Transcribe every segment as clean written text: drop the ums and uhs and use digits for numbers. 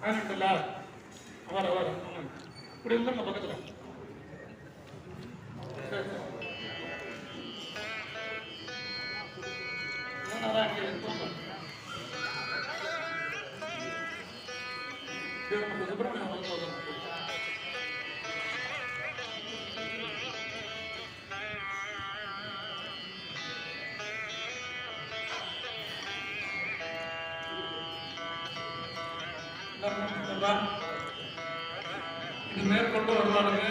ஆயிரத்துல வர இப்படி இருந்தா பக்கத்துல சுப்பிரமணியம் இது மேற்கொண்டு வருவாருங்க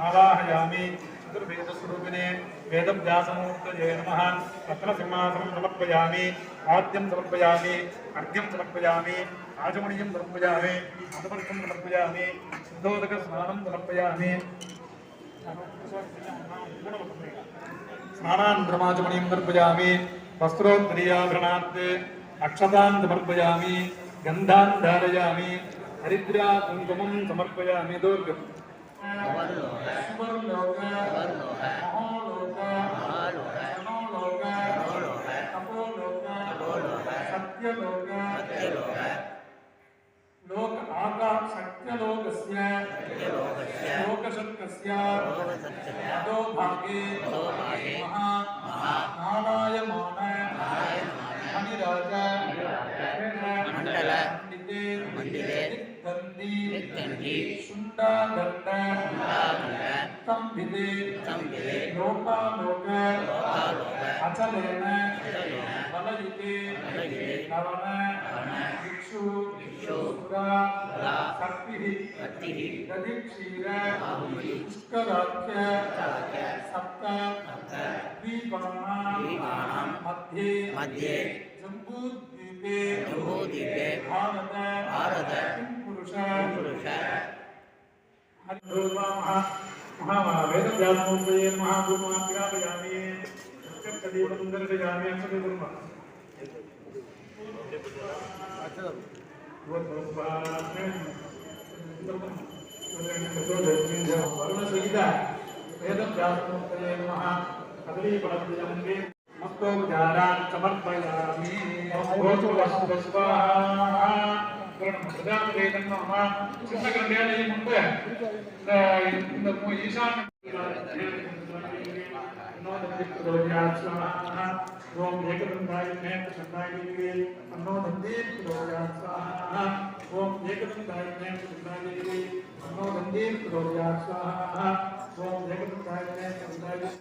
ஆவாஹயாமி வேதஸ்வரூபிணே வேதவியாசமூர்த்தயே நமः ரத்னசிம்மாசனம் சமர்ப்பயாமி ஆத்யம் சமர்ப்பயாமி அர்घ्यं சமர்ப்பயாமி ஆஜமணியம் சமர்ப்பயாமி மதபர்க்கம் சமர்ப்பயாமி சித்தோதக ஸ்நானம் சமர்ப்பயாமி ஸ்நானாந்திரமாஜமணியம் சமர்ப்பயாமி வஸ்த்ரோத்ரியாபரணாத் अक्षतान् समर्पयामि गन्धान् धारयामि हरिद्रा कुङ्कुमं समर्पयामि दुर्गम् लोक आकाश सत्यलोकस्य लोकशक्तस्य अधोभागे महानारायमाण मणिराजा मंडल मंदिरे नित्तंदी सुंदरदंड संभिदे लोकालोक अचलेन बलयुते नवन भिक्षु सुरा शक्ति दधिक्षीर पुष्कराख्य सप्त द्वीपानां मध्ये जम्बूद्वीपे भारत पुरुष महावेदव्यासमूर्तये महाभूमाग्रापयामि सत्यदीपं दर्शयामि अक्षरकुर्मः वरुणसहित वेदव्यासमूर्तये नमः कदलीफलप्रियमुखे मस्तोपचारान् समर्पयामि சின்னகரண்டியாலையும் முன்பு இந்த ஈசான ஓம் ஏகதந்தாய நேத்ரசந்தாயே அன்னோ தந்தீர் புரோயாத் ஸ்வாஹா ஓம் ஏகதந்தாய நேத்ரசந்தாயே அன்னோ தந்தீர் புரோயாத் ஸ்வாஹா ஓம் ஏகதந்தாய நேத்ரசந்தாயே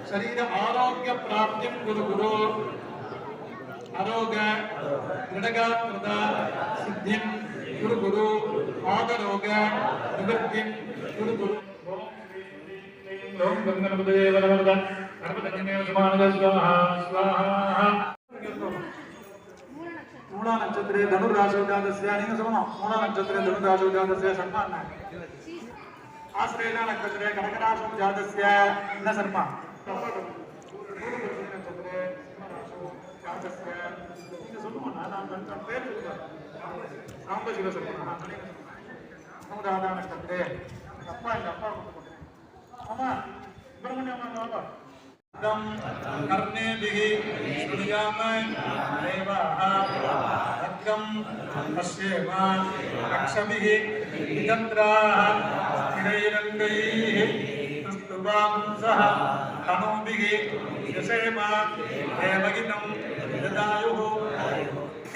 शरीर आरोग्य प्राप्ति गुरु गुरु आरोग्य दृढ़गात्रता सिद्धिं गुरु गुरु आदरोग निवृत्तिं गुरु गुरु ओम गंगनपतये वरवरद गणपतये समानद स्वाहा स्वाहा मूला नक्षत्रे धनुराशोजातस्य अनेन समम मूला नक्षत्रे धनुराशोजातस्य सम्मान आश्रयेण नक्षत्रे कनकराशोजातस्य न सम्मान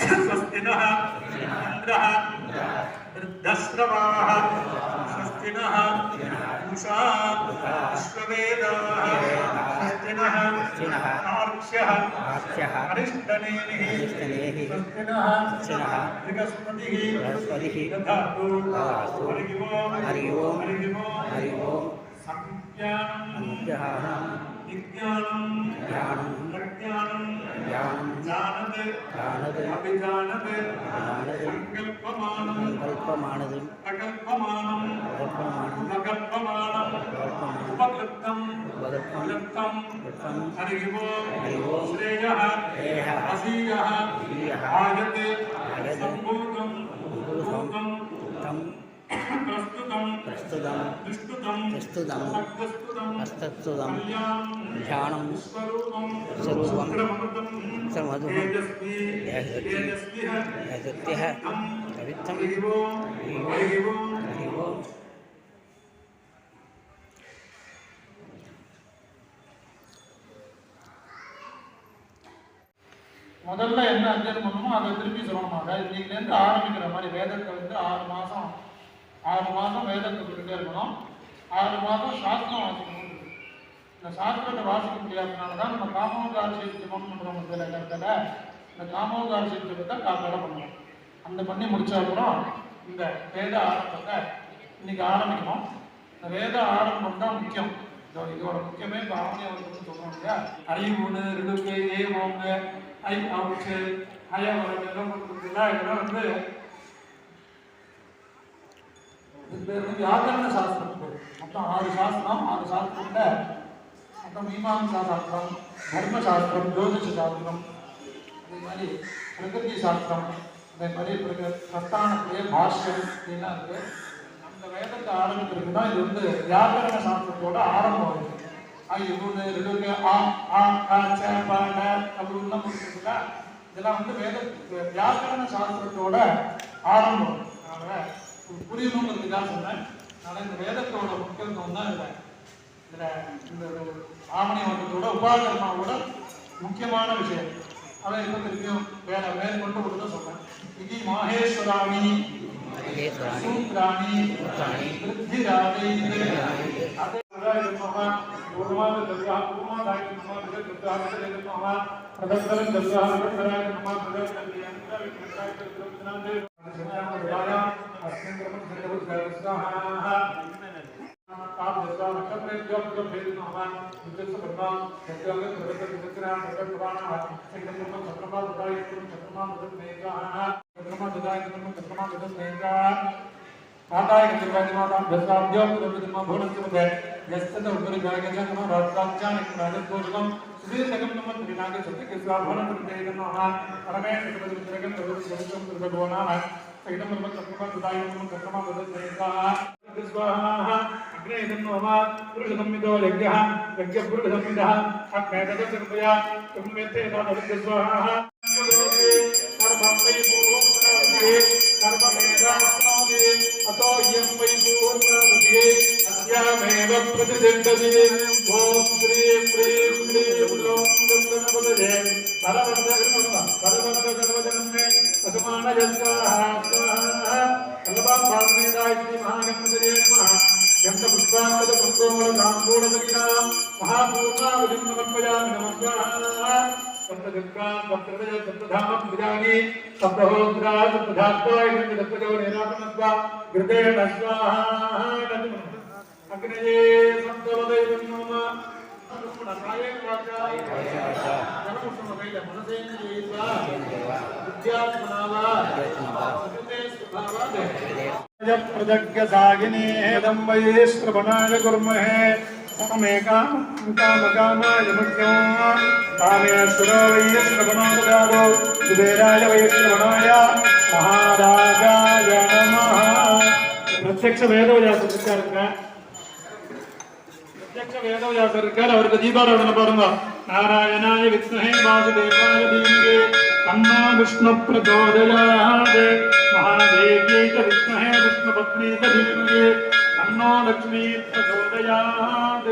स्वस्तिनः इंद्रः वृद्धश्रवाः स्वस्तिनः उषा विश्ववेदाः स्वस्तिनः आर्क्ष्यः अरिष्टनेमिः स्वस्तिनः बृहस्पतिः दधातु हरि ओम विज्ञानं प्रज्ञानं जानत अभिजानत संकल्पमानं अकल्पमानं अकल्पमानं उपकृतं हरिवो श्रेयः असीयः आयते सम्भूतं प्रस्तुतं हस्तस्तुतं ध्यानं स्वरूपं सर्वमधुः तेजस्विः पवित्रं முதல்ல என்ன அத்தியாயம் பண்ணணுமோ அதை திருப்பி சொல்லணுமாங்க. இன்னைக்குலேருந்து ஆரம்பிக்கிற மாதிரி வேதத்தை வந்து 6 மாதம் வேதத்தை சொல்லிட்டே இருக்கணும். 6 மாதம் சாஸ்திரம் வாசிக்கணும். இந்த சாஸ்திரத்தை வாசிக்க முடியாதனால தான் நம்ம காமோகாட்சி ஜபம் பண்ணுறோம். சில இடத்துல இந்த காமோகாட்சி ஜபத்தை காப்பாட பண்ணுவோம். அந்த பண்ணி முடிச்சதுக்கப்புறம் இந்த வேத ஆரம்பத்தை இன்னைக்கு ஆரம்பிக்கணும். இந்த வேத ஆரம்பம் தான் முக்கியம். இதோட முக்கியமே பாவனை அவர்களுக்கு சொல்லுவோம் இல்லையா. அறிவுன்னு ரிடுக்கு ஏவோங்க ஐ அவுச்சு ஐயாவரம் எல்லாம் கொடுக்குறதுல இதெல்லாம் வந்து வியாக்கரண சாஸ்திரம். மொத்தம் 6 சாஸ்திரம். 6 சாஸ்திரத்தில் மொத்தம் மீமாம்சா சாஸ்திரம், தர்மசாஸ்திரம், ஜோதிஷ சாஸ்திரம், அதே மாதிரி பிரகிருதி சாஸ்திரம், அதே மாதிரி பிரஸ்தானத்திலேயே பாஷ்யம் அப்படின்லாம் இருக்குது. அந்த வேதத்தை ஆரம்பிக்கிறதுக்கு தான் இது வந்து வியாக்கரண சாஸ்திரத்தோட ஆரம்பம் வருது. இவனு ரெண்டு அப்படின்லாம் கொடுக்குறதுல இதெல்லாம் வந்து வேத வியாக்கரண சாஸ்திரத்தோட ஆரம்பம். அதனால் புரியணுங்கிறதுக்காக சொன்னேன். அதனால் இந்த வேதத்தோட முக்கியத்துவம் தான் இதில் இந்த ஆமணி வட்டத்தோட உபாகர்மாவோட முக்கியமான விஷயம். அதை இப்போ திருப்பியும் மேற்கொண்டு கொடுத்த சொன்னேன். இது மாஹேஸ்வராணி சூத்ராணி விருத்திராணி அதே पूर्वाद दर्याः पूर्वादाय नमः प्रदत्ताय नमः प्रदत्तरं दर्याः प्रदत्ताय नमः प्रदत्तरं दर्याः प्रदत्तरं दर्याः अस्मिन् क्रमं सर्वस्वाहा आप दर्याः नक्षत्रेभ्यो भेद नमः नित्यस्य ब्रह्मा सत्यागत प्रदत्त विचक्राः प्रदत्तवानाः संकल्पं चक्रमा ददाय चक्रमा ददत्मेकाः चक्रमा ददाय चक्रमा ददत्मेकाः माताय चक्रवादिमातां दशाब्द्यो प्रदत्तमा भुवनस्य मध्ये यस्तद उपरि जागेजं नमः राष्ट्राज्ञान राजकोशकं सुदीर्घं नमः त्रिनागे सत्यकेश्वाभरणं प्रत्येकं नमः परमेश्वर प्रदत्तरकं प्रदत्तं प्रदत्तवानाः सहितं नमः चक्रमा ददाय नमः चक्रमा ददत्मेकाः स्वाहा अग्ने नमः पुरुषसंमितो यज्ञः यज्ञपुरुषसंमितः अग्ने तदसर्पया तुमेते तदस्य स्वाहा सर्वं वै पूर्वं सर्वमेवाप्नोति अतो यं वै पूर्णवति अस्यामेव प्रतिष्ठति ओम श्रीं ह्रीं क्लीं ॐ गणपतये परवर्धकर्मजन्मे असमानयस्वाहा स्वाहा कल्पां भावनेदाय श्री महागणपतये नमः यन्तपुष्पाङ्गदपुष्पोमलताम्बूलसहितां महापूर्णावलिं समर्पयामि नमः स्वाहा सप्तगङ्गां सप्तहृदय सप्तधामं विजानि सप्तहोत्रा सप्तधात्वाय सप्तजो निरापनस्वा हृदयेन स्वाहा अग्नये सप्तवदैवं नमः काये वाचा जनमुष्णमकैल मनसेन्द्रियैर्वा विद्यात्मनावा सकृते स्वभावात् प्रजज्ञसागिनी हेदं वै श्रवणाय कुर्महे कामकामाय मुख्यं कामेश्वरो वै श्रवणो ददातु कुबेराय वै श्रवणाय महाराजाय नमः प्रत्यक्ष வேதவியாசர் இருக்கார். அவருக்கு தீபாராதனை பாருங்க. நாராயணாய வித்மஹே வாசுதேவாய தீமஹி தன்னோ விஷ்ணு பிரச்சோதயாத் महादेव्यै च विद्महे विष्णुपत्नी च धीमहि तन्नो लक्ष्मी प्रचोदयात्।